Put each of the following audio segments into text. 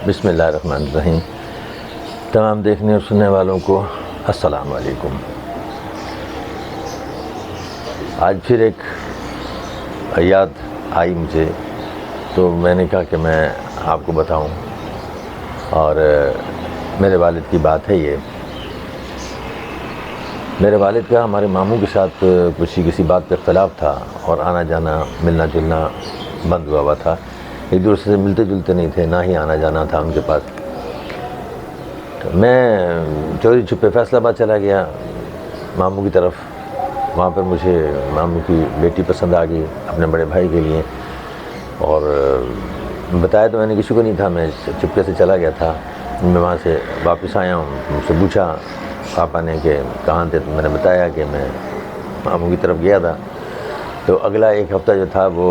بسم اللہ الرحمن الرحیم۔ تمام دیکھنے اور سننے والوں کو السلام علیکم۔ آج پھر ایک یاد آئی مجھے، تو میں نے کہا کہ میں آپ کو بتاؤں، اور میرے والد کی بات ہے یہ۔ میرے والد کا ہمارے ماموں کے ساتھ کسی بات پہ اختلاف تھا، اور آنا جانا ملنا جلنا بند ہوا تھا، ایک دوسرے سے ملتے جلتے نہیں تھے، نہ ہی آنا جانا تھا ان کے پاس۔ تو میں چوری چھپے فیصل آباد چلا گیا ماموں کی طرف۔ وہاں پر مجھے ماموں کی بیٹی پسند آ گئی اپنے بڑے بھائی کے لیے، اور بتایا تو میں نے کسی کو نہیں تھا، میں چپکے سے چلا گیا تھا۔ میں وہاں سے واپس آیا ہوں، مجھ سے پوچھا پاپا نے کہ کہاں تھے، تو میں نے بتایا کہ میں ماموں کی طرف گیا تھا۔ تو اگلا ایک ہفتہ جو تھا وہ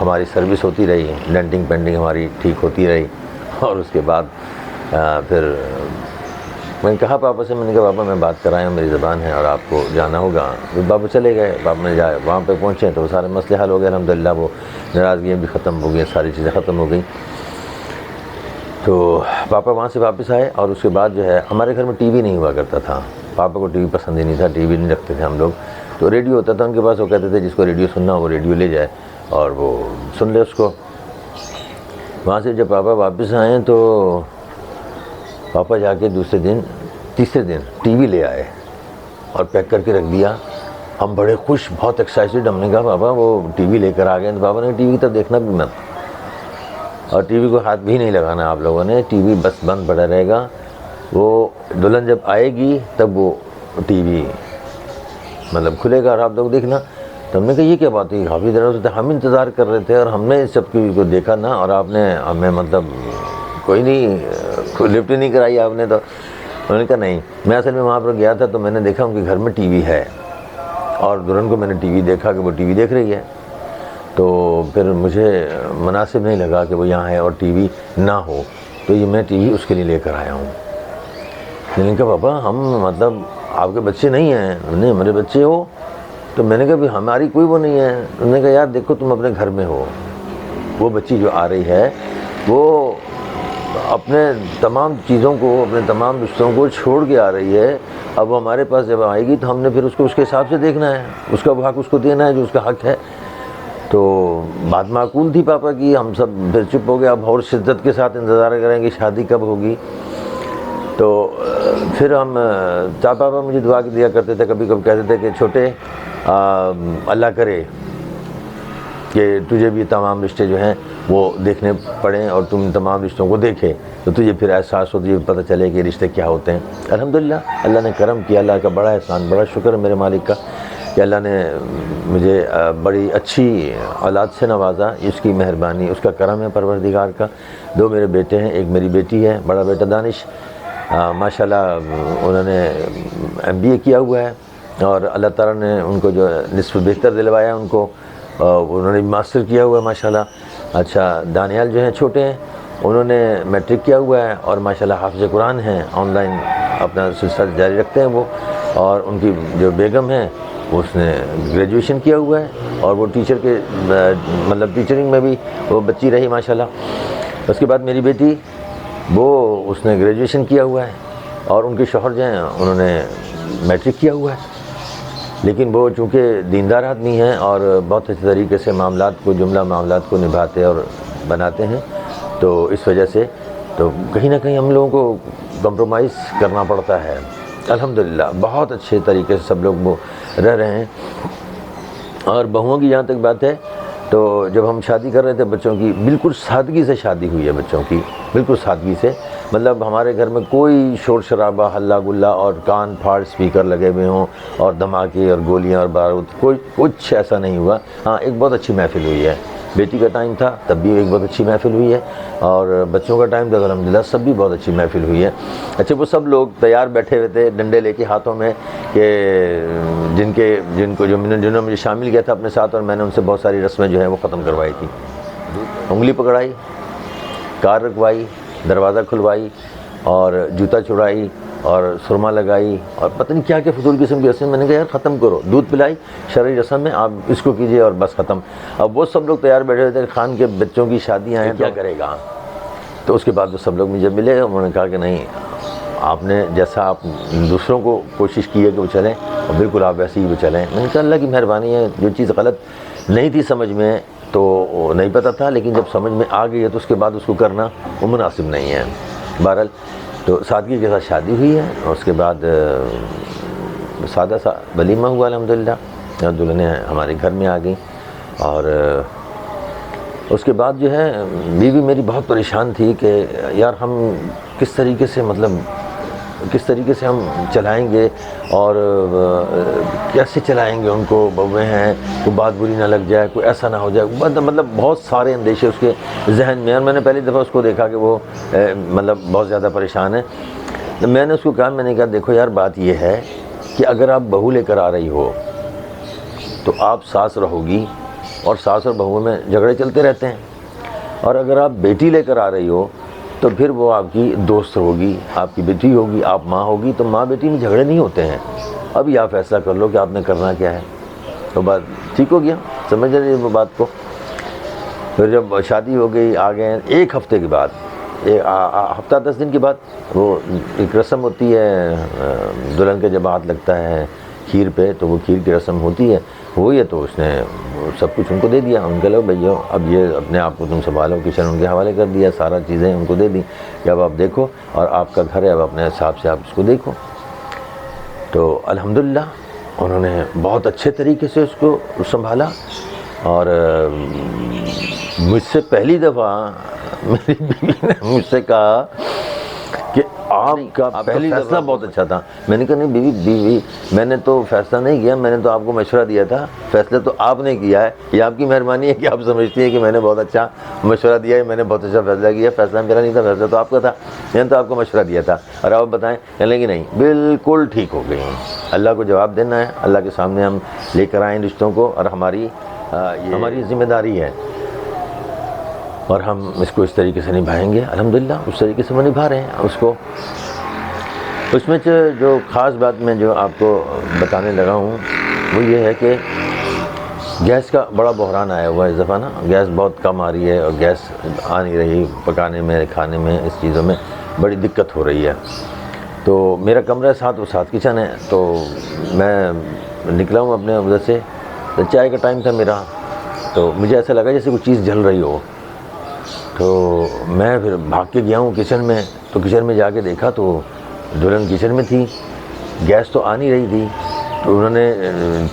ہماری سروس ہوتی رہی، ڈینٹنگ پینٹنگ ہماری ٹھیک ہوتی رہی، اور اس کے بعد پھر میں نے کہا پاپا سے، میں نے کہا پاپا میں بات کرایا ہوں، میری زبان ہے اور آپ کو جانا ہوگا۔ پھر پاپا چلے گئے، پاپا نے جائے وہاں پہ پہنچے تو سارے مسئلے حل ہو گئے الحمدللہ، وہ ناراضگیاں بھی ختم ہو گئی، ساری چیزیں ختم ہو گئیں۔ تو پاپا وہاں سے واپس آئے، اور اس کے بعد جو ہے ہمارے گھر میں ٹی وی نہیں ہوا کرتا تھا، پاپا کو ٹی وی پسند ہی نہیں تھا، ٹی وی نہیں رکھتے تھے ہم لوگ۔ تو ریڈیو ہوتا تھا ان کے پاس، وہ کہتے تھے جس کو ریڈیو سننا ہو وہ ریڈیو لے جائے اور وہ سن لے اس کو۔ وہاں سے جب پاپا واپس آئے تو پاپا جا کے تیسرے دن ٹی وی لے آئے اور پیک کر کے رکھ دیا۔ ہم بڑے خوش، بہت ایکسائٹڈ، ہم نے کہا پاپا وہ ٹی وی لے کر آ گئے۔ تو پاپا نے ٹی وی تب دیکھنا بھی مت، اور ٹی وی کو ہاتھ بھی نہیں لگانا آپ لوگوں نے، ٹی وی بس بند پڑا رہے گا، وہ دلہن جب آئے گی تب وہ ٹی وی کھلے گا اور آپ لوگ دیکھنا۔ تو ہم نے کہا یہ کیا بات ہے، کافی دنوں سے ہم انتظار کر رہے تھے اور ہم نے سب کو دیکھا نہ، اور آپ نے ہمیں کوئی نہیں لفٹ نہیں کرائی آپ نے۔ تو انہوں نے کہا نہیں، میں اصل میں وہاں پر گیا تھا تو میں نے دیکھا ان کے گھر میں ٹی وی ہے، اور دلہن کو میں نے ٹی وی دیکھا کہ وہ ٹی وی دیکھ رہی ہے، تو پھر مجھے مناسب نہیں لگا کہ وہ یہاں ہے اور ٹی وی نہ ہو، تو یہ میں ٹی وی اس کے لیے لے کر آیا ہوں۔ میں نے کہا پاپا ہم آپ کے بچے نہیں ہیں؟ نہیں ہمارے بچے ہو۔ تو میں نے کہا بھی ہماری کوئی وہ نہیں ہے۔ انہوں نے کہا یار دیکھو تم اپنے گھر میں ہو، وہ بچی جو آ رہی ہے وہ اپنے تمام چیزوں کو، اپنے تمام رشتوں کو چھوڑ کے آ رہی ہے، اب وہ ہمارے پاس جب آئے گی تو ہم نے پھر اس کو اس کے حساب سے دیکھنا ہے، اس کا حق اس کو دینا ہے جو اس کا حق ہے۔ تو بات معقول تھی پاپا کی، ہم سب پھر چپ ہو گئے، اب اور شدت کے ساتھ انتظار کریں گے شادی کب ہوگی۔ تو پھر ہم پاپا مجھے دعا دیا کرتے تھے، کبھی کبھی کہتے تھے کہ چھوٹے اللہ کرے کہ تجھے بھی تمام رشتے جو ہیں وہ دیکھنے پڑیں اور تم تمام رشتوں کو دیکھے، تو تجھے پھر احساس ہو، تجھے پتہ چلے کہ رشتے کیا ہوتے ہیں۔ الحمدللہ اللہ نے کرم کیا، اللہ کا بڑا احسان، بڑا شکر ہے میرے مالک کا کہ اللہ نے مجھے بڑی اچھی اولاد سے نوازا، اس کی مہربانی، اس کا کرم ہے پروردگار کا۔ 2 میرے بیٹے ہیں، ایک میری بیٹی ہے، بڑا بیٹا دانش ماشاءاللہ انہوں نے MBA کیا ہوا ہے، اور اللہ تعالیٰ نے ان کو جو نصف بہتر دلوایا ان کو، انہوں نے ماسٹر کیا ہوا ہے ماشاءاللہ۔ اچھا دانیال جو ہیں چھوٹے ہیں، انہوں نے میٹرک کیا ہوا ہے اور ماشاءاللہ حافظ قرآن ہیں، آن لائن اپنا سلسلہ جاری رکھتے ہیں وہ، اور ان کی جو بیگم ہے اس نے گریجویشن کیا ہوا ہے، اور وہ ٹیچر کے ٹیچرنگ میں بھی وہ بچی رہی ماشاءاللہ۔ اس کے بعد میری بیٹی اس نے گریجویشن کیا ہوا ہے، اور ان کے شوہر جو ہیں انہوں نے میٹرک کیا ہوا ہے، لیکن وہ چونکہ دیندار آدمی ہیں اور بہت اچھے طریقے سے جملہ معاملات کو نبھاتے اور بناتے ہیں، تو اس وجہ سے تو کہیں نہ کہیں ہم لوگوں کو کمپرومائز کرنا پڑتا ہے۔ الحمدللہ بہت اچھے طریقے سے سب لوگ وہ رہ رہے ہیں۔ اور بہوؤں کی جہاں تک بات ہے، تو جب ہم شادی کر رہے تھے بچوں کی، بالکل سادگی سے شادی ہوئی ہے بچوں کی، بالکل سادگی سے، ہمارے گھر میں کوئی شور شرابہ ہلہ گلہ اور کان پھاڑ اسپیکر لگے ہوئے ہوں اور دھماکے اور گولیاں اور بارود، کچھ ایسا نہیں ہوا۔ ہاں ایک بہت اچھی محفل ہوئی ہے، بیٹی کا ٹائم تھا تب بھی ایک بہت اچھی محفل ہوئی ہے، اور بچوں کا ٹائم تھا الحمدللہ سب بھی بہت اچھی محفل ہوئی ہے۔ اچھا وہ سب لوگ تیار بیٹھے ہوئے تھے ڈنڈے لے کے ہاتھوں میں، کہ جنہوں نے مجھے شامل کیا تھا اپنے ساتھ، اور میں نے ان سے بہت ساری رسمیں جو ہیں وہ ختم کروائی تھی، انگلی پکڑائی، کار رکوائی، دروازہ کھلوائی، اور جوتا چھڑائی، اور سرما لگائی، اور پتہ نہیں کیا فضول قسم کی رسم۔ میں نے کہا یار ختم کرو، دودھ پلائی شرعی رسم ہے، آپ اس کو کیجئے اور بس ختم۔ اب وہ سب لوگ تیار بیٹھے ہوئے تھے، خان کے بچوں کی شادیاں ہیں، کیا کرے گا؟ تو اس کے بعد وہ سب لوگ مجھے ملے، انہوں نے کہا کہ نہیں، آپ نے جیسا آپ دوسروں کو کوشش کی ہے کہ وہ چلیں، اور بالکل آپ ویسے ہی وہ چلیں۔ میں نے کہا اللہ کی مہربانی ہے، جو چیز غلط نہیں تھی سمجھ میں تو نہیں پتہ تھا، لیکن جب سمجھ میں آ گئی ہے تو اس کے بعد اس کو کرنا وہ مناسب نہیں ہے۔ بہرحال تو سادگی کے ساتھ شادی ہوئی ہے، اور اس کے بعد سادہ سا ولیمہ ہوا الحمدللہ، دلہنیں ہمارے گھر میں آ گئیں۔ اور اس کے بعد جو ہے بیوی میری بہت پریشان تھی کہ یار ہم کس طریقے سے ہم چلائیں گے، اور کیسے چلائیں گے ان کو، بہویں ہیں، کوئی بات بری نہ لگ جائے، کوئی ایسا نہ ہو جائے، مطلب بہت سارے اندیشے اس کے ذہن میں۔ اور میں نے پہلی دفعہ اس کو دیکھا کہ وہ مطلب بہت زیادہ پریشان ہے۔ تو میں نے اس کو کہا، میں نے کہا دیکھو یار بات یہ ہے کہ اگر آپ بہو لے کر آ رہی ہو تو آپ ساس رہو گی، اور ساس اور بہو میں جھگڑے چلتے رہتے ہیں، اور اگر آپ بیٹی لے کر آ رہی ہو تو پھر وہ آپ کی دوست ہوگی، آپ کی بیٹی ہوگی، آپ ماں ہوگی، تو ماں بیٹی میں جھگڑے نہیں ہوتے ہیں۔ اب یہ آپ فیصلہ کر لو کہ آپ نے کرنا کیا ہے۔ تو بات ٹھیک ہو گیا، سمجھ رہے وہ بات کو۔ پھر جب شادی ہو گئی، آ گئے، ایک ہفتے کے بعد، ہفتہ 10 دن کے بعد، وہ ایک رسم ہوتی ہے دلہن کے جب ہاتھ لگتا ہے کھیر پہ، تو وہ کھیر کی رسم ہوتی ہے، ہوئی ہے۔ تو اس نے سب کچھ ان کو دے دیا، ان کے لو بھائیو اب یہ اپنے آپ کو تم سنبھالو، کچن ان کے حوالے کر دیا، سارا چیزیں ان کو دے دیں کہ اب آپ دیکھو، اور آپ کا گھر ہے، اب اپنے حساب سے آپ اس کو دیکھو۔ تو الحمدللہ انہوں نے بہت اچھے طریقے سے اس کو سنبھالا، اور مجھ سے پہلی دفعہ میری بیوی نے مجھ سے کہا کہ آپ کا پہلی فیصلہ بہت اچھا تھا۔ میں نے کہا نہیں بیوی میں نے تو فیصلہ نہیں کیا، میں نے تو آپ کو مشورہ دیا تھا، فیصلہ تو آپ نے کیا ہے، یہ آپ کی مہربانی ہے کہ آپ سمجھتی ہیں کہ میں نے بہت اچھا مشورہ دیا ہے، میں نے بہت اچھا فیصلہ کیا۔ فیصلہ میرا نہیں تھا، فیصلہ تو آپ کا تھا، میں نے تو آپ کو مشورہ دیا تھا، اور آپ بتائیں۔ کہنے کہ نہیں بالکل ٹھیک ہو گئی ہیں، اللہ کو جواب دینا ہے، اللہ کے سامنے ہم لے کر آئیں رشتوں کو، اور ہماری ذمہ داری ہے، اور ہم اس کو اس طریقے سے نبھائیں گے۔ الحمدللہ اس طریقے سے وہ نبھا رہے ہیں اس کو۔ اس میں جو خاص بات میں جو آپ کو بتانے لگا ہوں وہ یہ ہے کہ گیس کا بڑا بحران آیا ہوا ہے اس دفعہ نا، گیس بہت کم آ رہی ہے، اور گیس آ نہیں رہی، پکانے میں، کھانے میں، اس چیزوں میں بڑی دقت ہو رہی ہے۔ تو میرا کمرہ ساتھ وہ ساتھ کچن ہے، تو میں نکلا ہوں اپنے ادھر سے، تو چائے کا ٹائم تھا میرا، تو مجھے ایسا لگا جیسے کوئی چیز جل رہی ہو، تو میں پھر بھاگ کے گیا ہوں کچن میں۔ تو کچن میں جا کے دیکھا تو دلہن کچن میں تھی، گیس تو آ نہیں رہی تھی، تو انہوں نے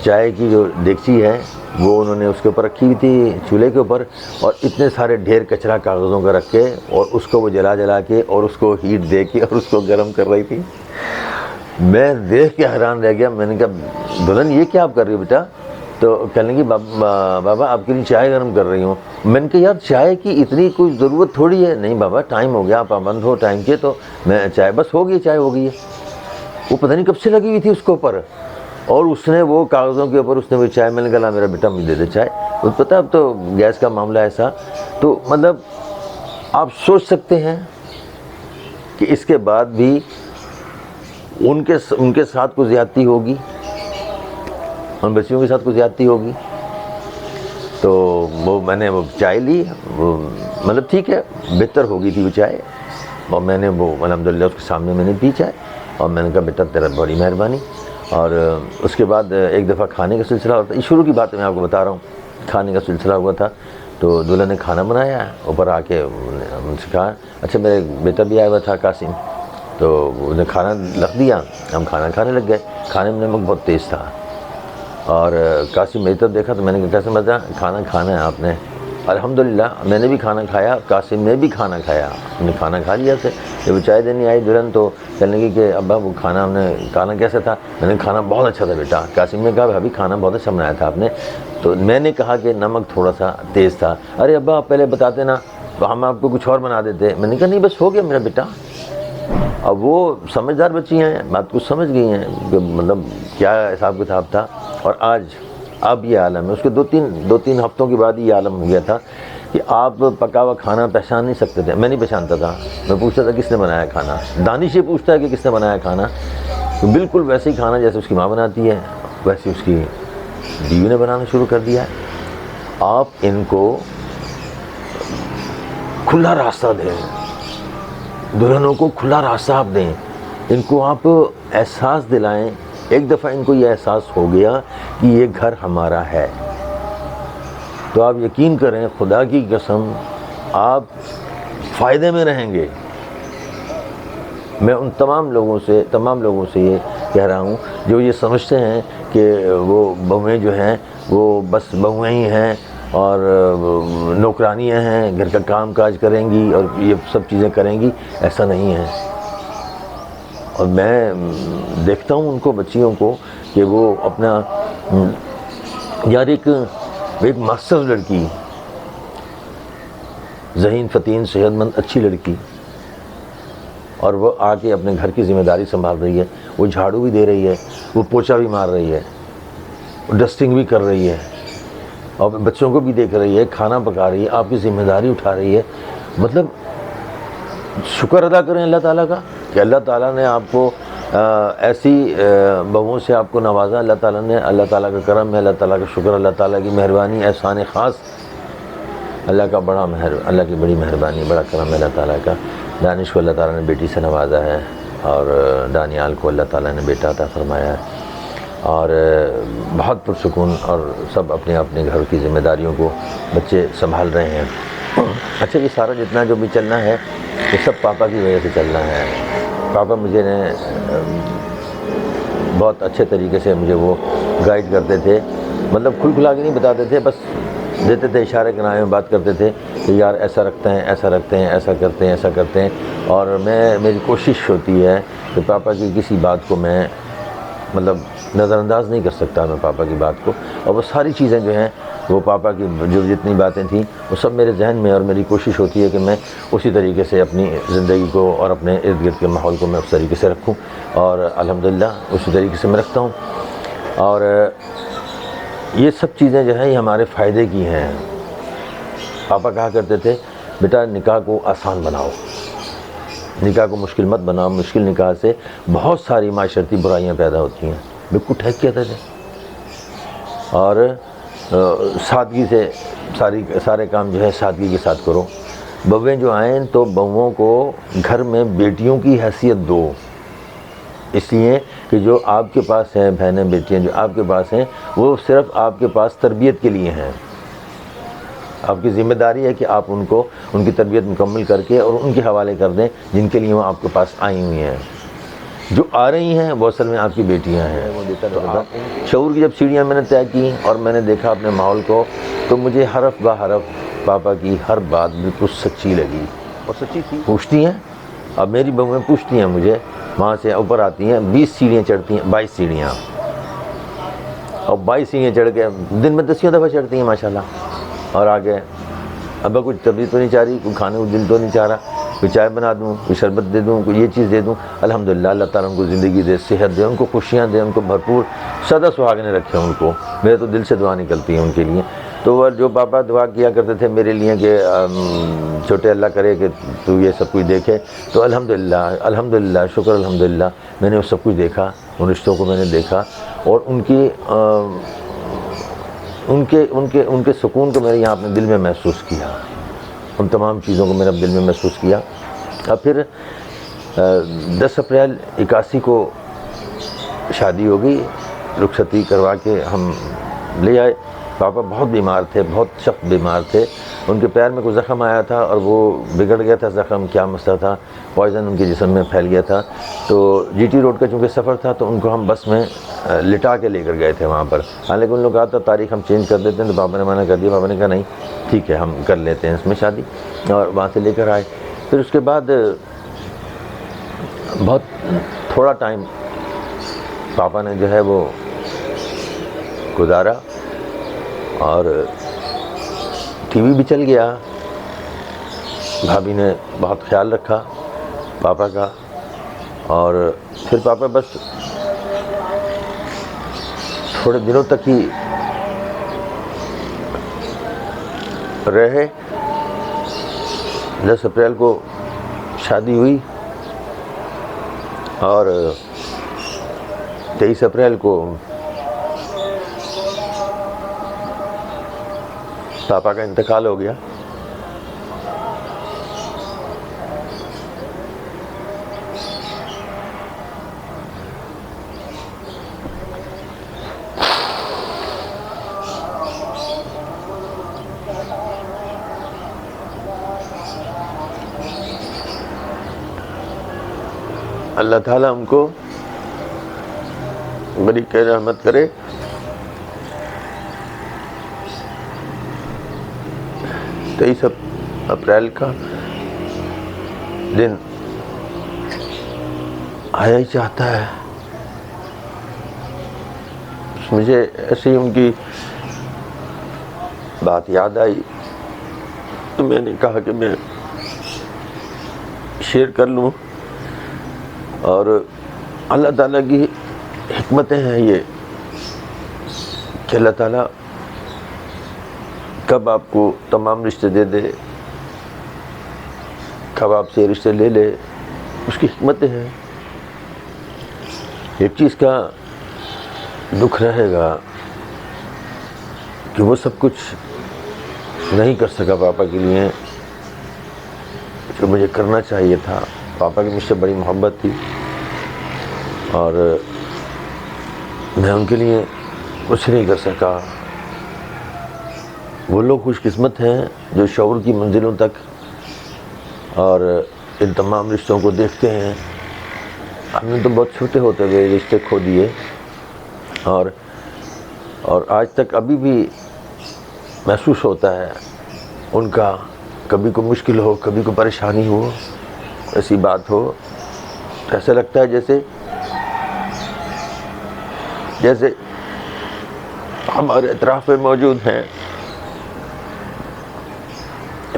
چائے کی جو دیگچی ہے وہ انہوں نے اس کے اوپر رکھی ہوئی تھی چولہے کے اوپر، اور اتنے سارے ڈھیر کچرا کاغذوں کا رکھ کے، اور اس کو وہ جلا کے، اور اس کو ہیٹ دے کے، اور اس کو گرم کر رہی تھی۔ میں دیکھ کے حیران رہ گیا، میں نے کہا دلہن یہ کیا آپ کر رہی ہو بیٹا؟ تو کہنے لگی بابا آپ کے لیے چائے گرم کر رہی ہوں۔ میں نے کہا یار چائے کی اتنی کوئی ضرورت تھوڑی ہے، نہیں بابا ٹائم ہو گیا، پابند ہو ٹائم کے، تو میں چائے بس ہو گئی، چائے ہو گئی ہے۔ وہ پتہ نہیں کب سے لگی ہوئی تھی اس کے اوپر، اور اس نے وہ کاغذوں کے اوپر اس نے وہ چائے، میں نے کہا میرا بیٹا مجھے دے دے چائے، پتہ اب تو گیس کا معاملہ ایسا۔ تو مطلب آپ سوچ سکتے ہیں کہ اس کے بعد بھی ان کے ساتھ کوئی زیادتی ہوگی، ان بچیوں کے ساتھ کوئی زیادتی ہوگی۔ تو وہ میں نے وہ چائے لی، وہ مطلب ٹھیک ہے بہتر ہو گئی تھی وہ چائے، اور میں نے وہ الحمدللہ اس کے سامنے میں نے پی چائے، اور میں نے کہا بیٹا تیرا بڑی مہربانی۔ اور اس کے بعد ایک دفعہ کھانے کا سلسلہ ہوتا ہے، شروع کی بات میں آپ کو بتا رہا ہوں، کھانے کا سلسلہ ہوا تھا، تو دلہن نے کھانا بنایا، اوپر آ کے ان سے کہا، اچھا میرے بیٹا بھی آیا ہوا تھا قاسم، تو انہوں نے کھانا رکھ دیا، ہم کھانا کھانے لگ گئے۔ کھانے میں نمک بہت تیز تھا، اور قاسم میری طرف دیکھا تو میں نے کہا کیسے مزہ، کھانا کھانا ہے آپ نے؟ الحمدللہ میں نے بھی کھانا کھایا، قاسم نے بھی کھانا کھایا، ہم نے کھانا کھا لیا سے۔ جب وہ چائے دینی آئی دلہن تو کہنے لگی کہ ابا وہ کھانا ہم نے، کھانا کیسا تھا؟ میں نے کھانا بہت اچھا تھا بیٹا۔ قاسم نے کہا بھابھی کھانا بہت اچھا بنایا تھا آپ نے، تو میں نے کہا کہ نمک تھوڑا سا تیز تھا۔ ارے ابا آپ پہلے بتاتے نا تو ہم آپ کو کچھ اور بنا دیتے۔ میں نے کہا نہیں بس ہو گیا میرا بیٹا۔ اب وہ سمجھدار بچی ہیں، بات کچھ سمجھ گئی ہیں کہ مطلب کیا حساب کتاب تھا، اور اب یہ عالم ہے۔ اس کے دو تین ہفتوں کے بعد یہ عالم ہو گیا تھا کہ آپ پکا ہوا کھانا پہچان نہیں سکتے تھے، میں نہیں پہچانتا تھا، میں پوچھتا تھا کس نے بنایا کھانا، دانش یہ پوچھتا ہے کہ کس نے بنایا کھانا، تو بالکل ویسے ہی کھانا جیسے اس کی ماں بناتی ہے ویسے اس کی بیوی نے بنانا شروع کر دیا ہے۔ آپ ان کو کھلا راستہ دیں، دلہنوں کو کھلا راستہ آپ دیں، ان کو آپ احساس دلائیں. ایک دفعہ ان کو یہ احساس ہو گیا کہ یہ گھر ہمارا ہے تو آپ یقین کریں خدا کی قسم آپ فائدے میں رہیں گے. میں ان تمام لوگوں سے یہ کہہ رہا ہوں جو یہ سمجھتے ہیں کہ وہ بہویں جو ہیں وہ بس بہویں ہی ہیں اور نوکرانیاں ہیں، گھر کا کام کاج کریں گی اور یہ سب چیزیں کریں گی. ایسا نہیں ہے. اور میں دیکھتا ہوں ان کو بچیوں کو کہ وہ اپنا یار ایک ماسٹر لڑکی، ذہین فتین صحت مند اچھی لڑکی، اور وہ آ کے اپنے گھر کی ذمہ داری سنبھال رہی ہے. وہ جھاڑو بھی دے رہی ہے، وہ پوچھا بھی مار رہی ہے، وہ ڈسٹنگ بھی کر رہی ہے، اور بچوں کو بھی دیکھ رہی ہے، کھانا پکا رہی ہے، آپ کی ذمہ داری اٹھا رہی ہے. مطلب شکر ادا کریں اللہ تعالیٰ کا کہ اللہ تعالیٰ نے آپ کو ایسی بہوؤں سے آپ کو نوازا. اللہ تعالیٰ کا کرم ہے، اللہ تعالیٰ کا شکر، اللہ تعالیٰ کی مہربانی، احسان خاص، اللہ کی بڑی مہربانی، بڑا کرم ہے اللہ تعالیٰ کا. دانش کو اللہ تعالیٰ نے بیٹی سے نوازا ہے اور دانیال کو اللہ تعالیٰ نے بیٹا عطا فرمایا ہے، اور بہت پرسکون، اور سب اپنے اپنے گھر کی ذمہ داریوں کو بچے سنبھال رہے ہیں. اچھا یہ سارا جتنا جو بھی چلنا ہے یہ سب پاپا کی وجہ سے چلنا ہے. پاپا مجھے نے بہت اچھے طریقے سے مجھے وہ گائیڈ کرتے تھے، مطلب کھل کھلا کے نہیں بتاتے تھے، بس دیتے تھے اشارے کنارے میں بات کرتے تھے کہ یار ایسا رکھتے ہیں، ایسا رکھتے ہیں، ایسا کرتے ہیں، ایسا کرتے ہیں. اور میری کوشش ہوتی ہے کہ پاپا کی کسی بات کو میں مطلب نظر انداز نہیں کر سکتا میں پاپا کی بات کو. اور وہ ساری چیزیں جو ہیں وہ پاپا کی جو جتنی باتیں تھیں وہ سب میرے ذہن میں، اور میری کوشش ہوتی ہے کہ میں اسی طریقے سے اپنی زندگی کو اور اپنے ارد گرد کے ماحول کو میں اس طریقے سے رکھوں، اور الحمدللہ اسی طریقے سے میں رکھتا ہوں. اور یہ سب چیزیں جو ہیں یہ ہمارے فائدے کی ہیں. پاپا کہا کرتے تھے بیٹا نکاح کو آسان بناؤ، نکاح کو مشکل مت بناؤ، مشکل نکاح سے بہت ساری معاشرتی برائیاں پیدا ہوتی ہیں. بالکل ٹھیک کہتے تھے. اور سادگی سے سارے کام جو ہے سادگی کے ساتھ کرو. بہویں جو آئیں تو بہوؤں کو گھر میں بیٹیوں کی حیثیت دو، اس لیے کہ جو آپ کے پاس ہیں بہنیں بیٹیاں جو آپ کے پاس ہیں وہ صرف آپ کے پاس تربیت کے لیے ہیں. آپ کی ذمہ داری ہے کہ آپ ان کو ان کی تربیت مکمل کر کے اور ان کے حوالے کر دیں جن کے لیے وہ آپ کے پاس آئی ہوئی ہیں. جو آ رہی ہیں وہ اصل میں آپ کی بیٹیاں ہیں. شعور کی جب سیڑھیاں میں نے طے کی اور میں نے دیکھا اپنے ماحول کو تو مجھے حرف بہ حرف پاپا کی ہر بات بالکل سچی لگی اور سچی تھی. پوچھتی ہیں، اب میری بہویں پوچھتی ہیں مجھے، وہاں سے اوپر آتی ہیں 20 سیڑھیاں چڑھتی ہیں، 22 سیڑھیاں، اور 22 سیڑھیاں چڑھ کے دن میں 10 دفعہ چڑھتی ہیں ماشاءاللہ. اور آگے ابا کچھ طبیعت تو نہیں چاہ رہی، کوئی کھانے کو دل تو نہیں چاہ رہا، کوئی چائے بنا دوں، کوئی شربت دے دوں، کوئی یہ چیز دے دوں. الحمدللہ اللہ تعالیٰ ان کو زندگی دے، صحت دے، ان کو خوشیاں دے، ان کو بھرپور سدا سہاگنے رکھے. ان کو میرے تو دل سے دعا نکلتی ہے ان کے لیے. تو وہ جو پاپا دعا کیا کرتے تھے میرے لیے کہ چھوٹے اللہ کرے کہ تو یہ سب کچھ دیکھے، تو الحمدللہ شکر الحمدللہ میں نے وہ سب کچھ دیکھا، ان رشتوں کو میں نے دیکھا، اور ان کے سکون کو میں نے یہاں اپنے دل میں محسوس کیا، ان تمام چیزوں کو میں نے اپنے دل میں محسوس کیا. اور پھر 10 اپریل 81 کو شادی ہو گئی، رخصتی کروا کے ہم لے آئے. پاپا بہت بیمار تھے، بہت سخت بیمار تھے. ان کے پیر میں کوئی زخم آیا تھا اور وہ بگڑ گیا تھا زخم، کیا مسئلہ تھا، پوائزن ان کے جسم میں پھیل گیا تھا. تو جی ٹی روڈ کا چونکہ سفر تھا تو ان کو ہم بس میں لٹا کے لے کر گئے تھے وہاں پر. حالانکہ ان لوگ کہا تھا تاریخ ہم چینج کر دیتے ہیں، تو پاپا نے منع کر دیا. پاپا نے کہا نہیں ٹھیک ہے ہم کر لیتے ہیں اس میں شادی، اور وہاں سے لے کر آئے. پھر اس کے بعد بہت تھوڑا ٹائم پاپا نے جو ہے وہ گزارا، اور ٹی وی بھی چل گیا. بھابھی نے بہت خیال رکھا پاپا کا، اور پھر پاپا بس تھوڑے دنوں تک ہی رہے. 10 اپریل کو شادی ہوئی، اور 23 اپریل کو پاپا کا انتقال ہو گیا. اللہ تعالیٰ ہم کو غریق رحمت کرے. 23 اپریل کا دن آیا ہی چاہتا ہے. مجھے ایسے ہی ان کی بات یاد آئی تو میں نے کہا کہ میں شیئر کر لوں. اور اللہ تعالیٰ کی حکمتیں ہیں یہ کہ اللہ تعالیٰ کب آپ کو تمام رشتے دے دے، کب آپ سے رشتے لے لے، اس کی حکمتیں ہیں. ایک چیز کا دکھ رہے گا کہ وہ سب کچھ نہیں کر سکا پاپا کے لیے جو مجھے کرنا چاہیے تھا. پاپا کی مجھ سے بڑی محبت تھی اور میں ان کے لیے کچھ نہیں کر سکا. وہ لوگ خوش قسمت ہیں جو شعور کی منزلوں تک اور ان تمام رشتوں کو دیکھتے ہیں. ہم نے تو بہت چھوٹے ہوتے ہوئے رشتے کھو دیے اور آج تک ابھی بھی محسوس ہوتا ہے ان کا. کبھی کوئی مشکل ہو، کبھی کوئی پریشانی ہو، ایسی بات ہو تو ایسا لگتا ہے جیسے ہمارے اطراف میں موجود ہیں،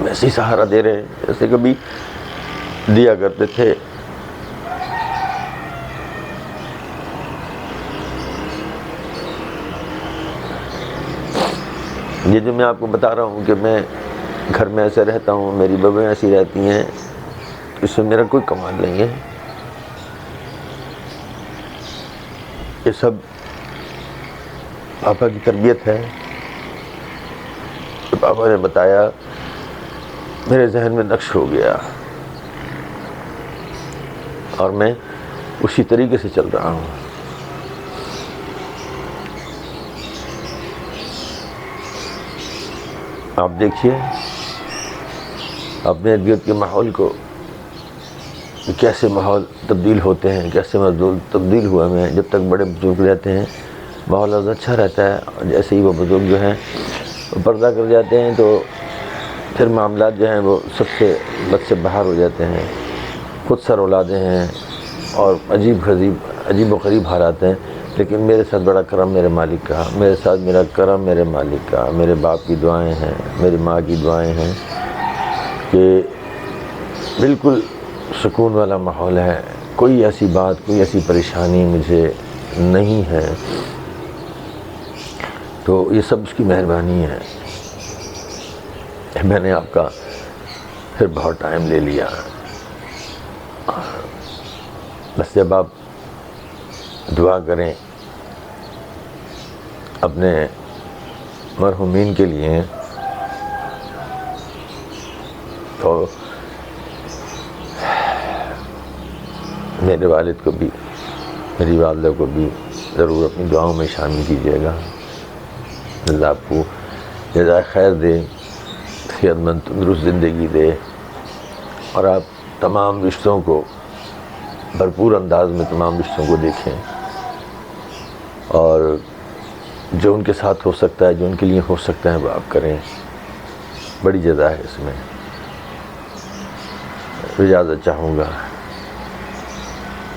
ویسے ہی سہارا دے رہے ہیں جیسے کبھی دیا کرتے تھے. یہ جو میں آپ کو بتا رہا ہوں کہ میں گھر میں ایسے رہتا ہوں، میری بہویں ایسی رہتی ہیں، اس میں میرا کوئی کمال نہیں ہے. یہ سب پاپا کی تربیت ہے. تو پاپا نے بتایا، میرے ذہن میں نقش ہو گیا اور میں اسی طریقے سے چل رہا ہوں. آپ دیکھیے اپنے ارد گرد کے ماحول کو، کیسے ماحول تبدیل ہوتے ہیں، کیسے ماحول تبدیل ہوا میں. جب تک بڑے بزرگ رہتے ہیں ماحول اچھا رہتا ہے، اور جیسے ہی وہ بزرگ جو ہیں وہ پردہ کر جاتے ہیں تو پھر معاملات جو ہیں وہ سب سے بد سے باہر ہو جاتے ہیں. خود سر اولادیں ہیں اور عجیب و غریب حالات ہیں. لیکن میرے ساتھ بڑا کرم میرے مالک کا، میرے ساتھ میرا کرم میرے مالک کا. میرے باپ کی دعائیں ہیں، میری ماں کی دعائیں ہیں کہ بالکل سکون والا ماحول ہے. کوئی ایسی بات، کوئی ایسی پریشانی مجھے نہیں ہے. تو یہ سب اس کی مہربانی ہے. میں نے آپ کا پھر بہت ٹائم لے لیا. بس جب آپ دعا کریں اپنے مرحومین کے لیے تو میرے والد کو بھی، میری والدہ کو بھی ضرور اپنی دعاؤں میں شامل کیجیے گا. اللہ آپ کو جزائے خیر دے، صحت مند تندرست زندگی دے، اور آپ تمام رشتوں کو بھرپور انداز میں تمام رشتوں کو دیکھیں، اور جو ان کے ساتھ ہو سکتا ہے، جو ان کے لیے ہو سکتا ہے وہ آپ کریں. بڑی جزا ہے اس میں. اجازت چاہوں گا.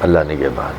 اللہ نگہبان.